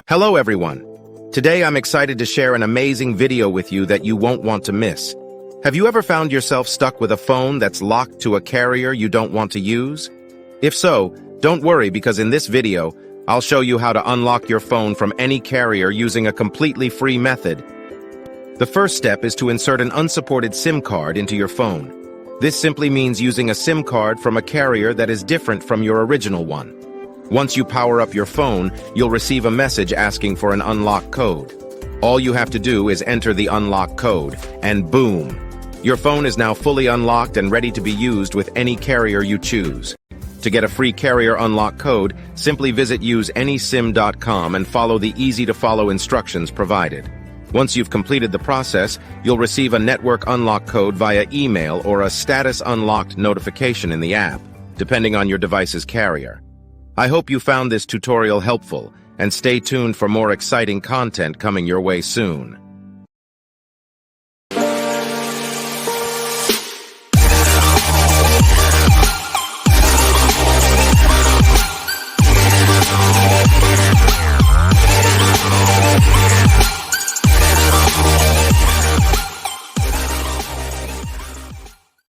Hello everyone. Today I'm excited to share an amazing video with you that you won't want to miss. Have you ever found yourself stuck with a phone that's locked to a carrier you don't want to use? If so, don't worry because in this video, I'll show you how to unlock your phone from any carrier using a completely free method. The first step is to insert an unsupported SIM card into your phone. This simply means using a SIM card from a carrier that is different from your original one. Once you power up your phone, you'll receive a message asking for an unlock code. All you have to do is enter the unlock code, and boom! Your phone is now fully unlocked and ready to be used with any carrier you choose. To get a free carrier unlock code, simply visit useanysim.com and follow the easy-to-follow instructions provided. Once you've completed the process, you'll receive a network unlock code via email or a status unlocked notification in the app, depending on your device's carrier. I hope you found this tutorial helpful, and stay tuned for more exciting content coming your way soon.